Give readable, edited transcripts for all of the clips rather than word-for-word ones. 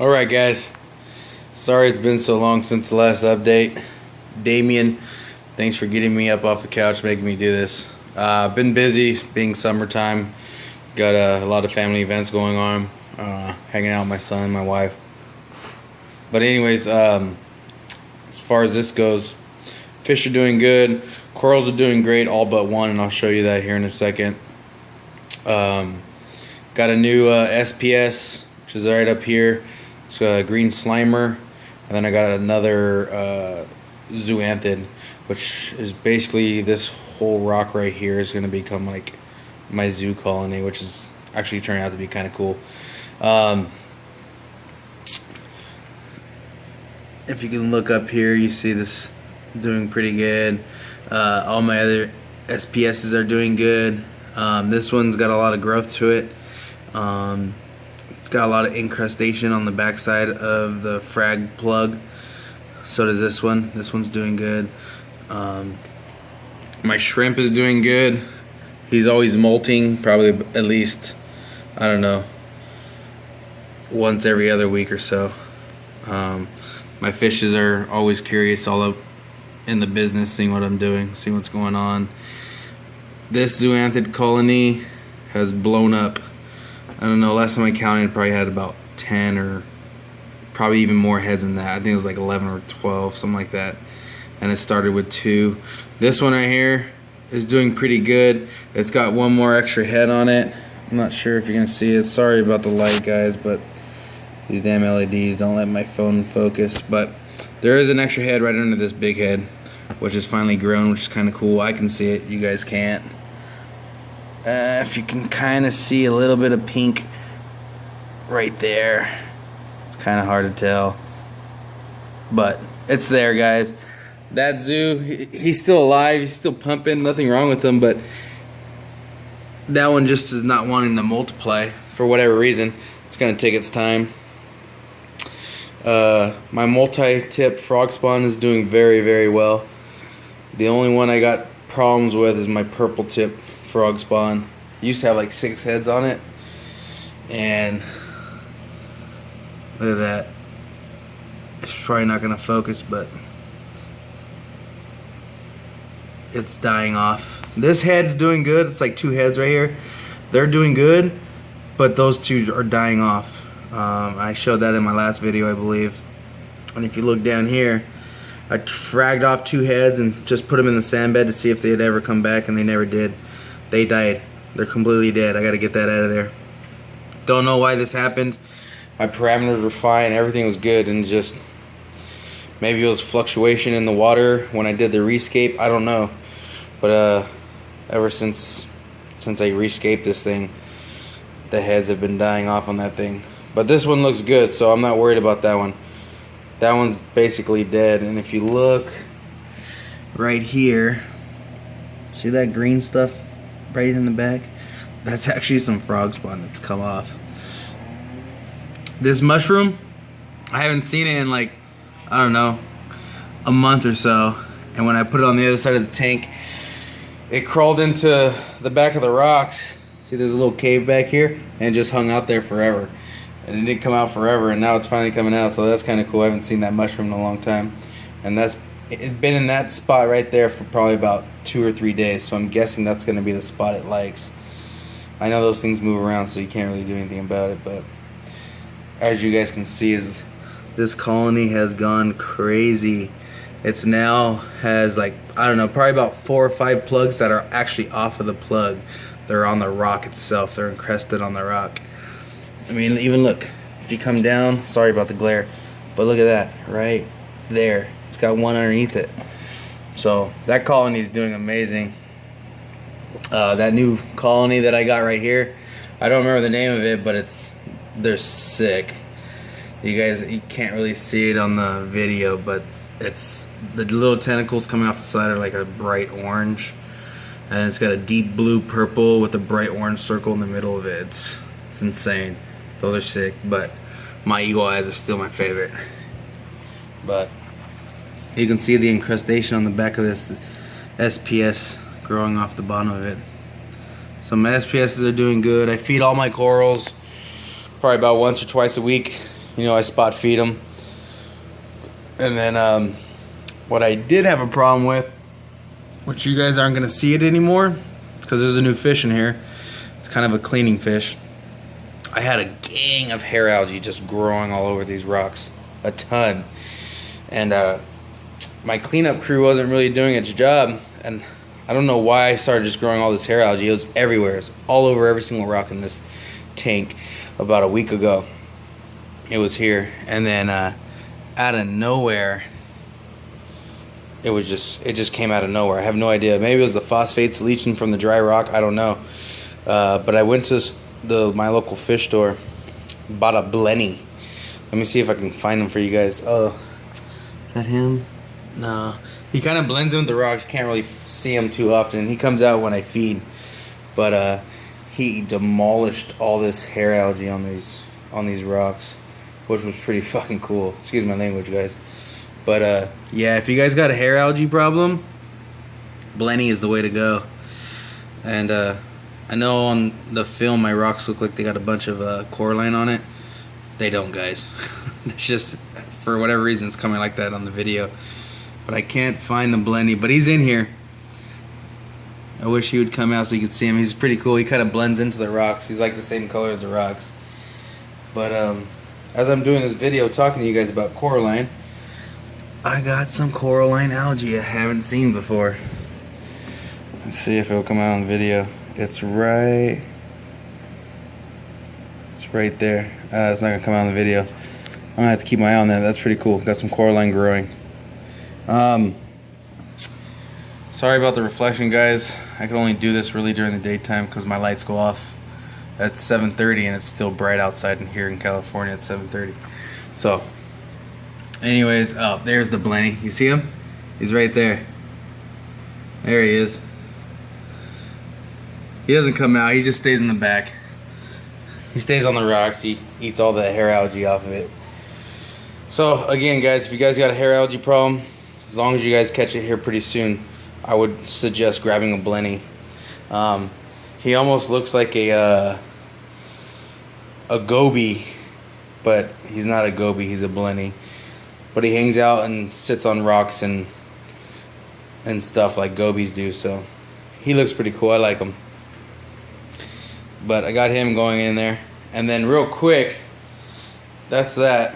Alright guys, sorry it's been so long since the last update. Damien, thanks for getting me up off the couch, making me do this. Been busy, being summertime. Got a lot of family events going on. Hanging out with my son and my wife. But anyways, as far as this goes, fish are doing good. Corals are doing great, all but one, and I'll show you that here in a second. Got a new SPS, which is right up here. It's a green slimer, and then I got another zoanthid, which is basically this whole rock right here is going to become like my zoo colony, which is actually turning out to be kind of cool. If you can look up here, you see this doing pretty good. All my other SPSs are doing good. This one's got a lot of growth to it. It's got a lot of incrustation on the backside of the frag plug. So does this one. This one's doing good. My shrimp is doing good. He's always molting, probably at least, I don't know, once every other week or so. My fishes are always curious, all up in the business, seeing what I'm doing, seeing what's going on. This zoanthid colony has blown up. I don't know, last time I counted, it probably had about 10 or probably even more heads than that. I think it was like 11 or 12, something like that. And it started with 2. This one right here is doing pretty good. It's got one more extra head on it. I'm not sure if you're gonna see it. Sorry about the light, guys, but these damn LEDs don't let my phone focus. But there is an extra head right under this big head, which is finally grown, which is kind of cool. I can see it, you guys can't. If you can kind of see a little bit of pink right there. It's kind of hard to tell, but it's there, guys. That zoo, he's still alive, he's still pumping, nothing wrong with him, but that one just is not wanting to multiply for whatever reason. It's going to take its time. My multi-tip frog spawn is doing very, very well. The only one I got problems with is my purple tip frog spawn. Used to have like 6 heads on it, and look at that. It's probably not going to focus, but it's dying off. This head's doing good. It's like 2 heads right here. They're doing good, but those 2 are dying off. I showed that in my last video, I believe. And if you look down here, I fragged off 2 heads and just put them in the sand bed to see if they'd ever come back, and they never did. They died. They're completely dead. I gotta get that out of there. Don't know why this happened. My parameters were fine, everything was good, and just maybe it was fluctuation in the water when I did the rescape. I don't know. But ever since I rescaped this thing, the heads have been dying off on that thing. But this one looks good, so I'm not worried about that one. That one's basically dead. And if you look right here, see that green stuff right in the back? That's actually some frog spawn that's come off. This mushroom, I haven't seen it in like, I don't know, a month or so. And when I put it on the other side of the tank, it crawled into the back of the rocks. See, there's a little cave back here, and it just hung out there forever. And it didn't come out forever, and now it's finally coming out, so that's kind of cool. I haven't seen that mushroom in a long time. And it's been in that spot right there for probably about 2 or 3 days, so I'm guessing that's going to be the spot it likes. I know those things move around, so you can't really do anything about it, but as you guys can see, is this colony has gone crazy. It's now has like, I don't know, probably about 4 or 5 plugs that are actually off of the plug. They're on the rock itself. They're encrusted on the rock. I mean, even look, if you come down, sorry about the glare, but look at that right there. It's got one underneath it. So that colony is doing amazing. That new colony that I got right here, I don't remember the name of it, but they're sick. You can't really see it on the video, but it's the little tentacles coming off the side are like a bright orange, and it's got a deep blue purple with a bright orange circle in the middle of it. It's insane. Those are sick, but my eagle eyes are still my favorite. But you can see the incrustation on the back of this SPS growing off the bottom of it. So my SPSs are doing good. I feed all my corals probably about once or twice a week. You know, I spot feed them. And then what I did have a problem with, which you guys aren't going to see it anymore, because there's a new fish in here. It's kind of a cleaning fish. I had a gang of hair algae just growing all over these rocks. A ton. And my cleanup crew wasn't really doing its job. And I don't know why I started just growing all this hair algae. It was everywhere. It was all over every single rock in this tank about a week ago. It was here. And then out of nowhere, it just came out of nowhere. I have no idea. Maybe it was the phosphates leaching from the dry rock. I don't know. But I went to my local fish store, bought a blenny. Let me see if I can find him for you guys. Oh, is that him? No. He kind of blends in with the rocks. You can't really see him too often. He comes out when I feed. But he demolished all this hair algae on these rocks, which was pretty fucking cool. Excuse my language, guys. But yeah, if you guys got a hair algae problem, blenny is the way to go. And I know on the film my rocks look like they got a bunch of coralline on it. They don't, guys. It's just, for whatever reason, it's coming like that on the video. But I can't find the blenny, but he's in here. I wish he would come out so you could see him. He's pretty cool. He kind of blends into the rocks. He's like the same color as the rocks. But as I'm doing this video talking to you guys about coralline, I got some coralline algae I haven't seen before. Let's see if it'll come out on the video. It's right there. It's not gonna come out on the video. I'm gonna have to keep my eye on that. That's pretty cool. Got some coralline growing. Sorry about the reflection, guys. I can only do this really during the daytime because my lights go off at 7:30 and it's still bright outside and here in California at 7:30. So anyways, oh, there's the blenny. You see him? He's right there. There he is. He doesn't come out. He just stays in the back. He stays on the rocks. He eats all the hair algae off of it. So again, guys, if you guys got a hair algae problem, as long as you guys catch it here pretty soon, I would suggest grabbing a blenny. He almost looks like a goby, but he's not a goby. He's a blenny. But he hangs out and sits on rocks and stuff like gobies do. So he looks pretty cool. I like him. But I got him going in there. And then real quick, that's that.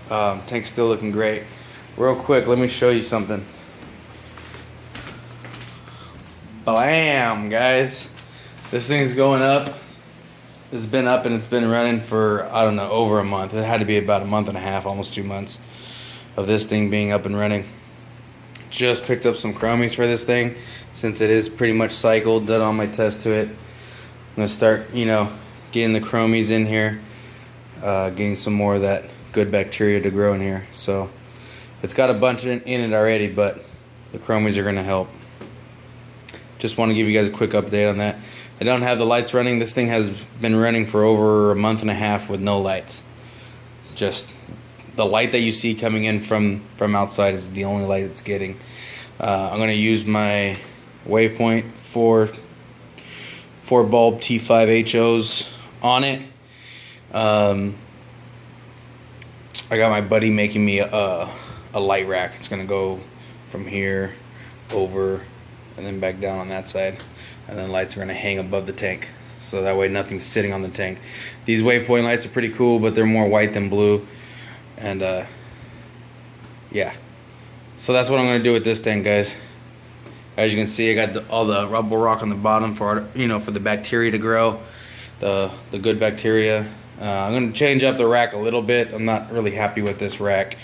Tank's still looking great. Real quick, let me show you something. Blam, guys. This thing's going up. This has been up and it's been running for, I don't know, over a month. It had to be about a month and a half, almost 2 months of this thing being up and running. Just picked up some chromies for this thing since it is pretty much cycled. Done all my tests to it. I'm going to start, you know, getting the chromies in here. Getting some more of that good bacteria to grow in here. So it's got a bunch in it already, but the chromies are going to help. Just want to give you guys a quick update on that. I don't have the lights running. This thing has been running for over a month and a half with no lights. Just the light that you see coming in from outside is the only light it's getting. I'm going to use my Waypoint 4 bulb T5 HOs on it. I got my buddy making me a light rack. It's going to go from here over and then back down on that side. And then lights are going to hang above the tank. So that way nothing's sitting on the tank. These Waypoint lights are pretty cool, but they're more white than blue. And yeah. So that's what I'm going to do with this tank, guys. As you can see, I got all the rubble rock on the bottom for, you know, for the bacteria to grow. The good bacteria. I'm going to change up the rack a little bit. I'm not really happy with this rack.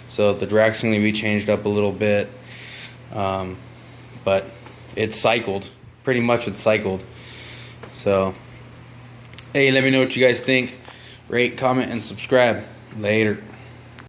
So the rack's going to be changed up a little bit. But it's cycled. Pretty much it's cycled. So, hey, let me know what you guys think. Rate, comment, and subscribe. Later.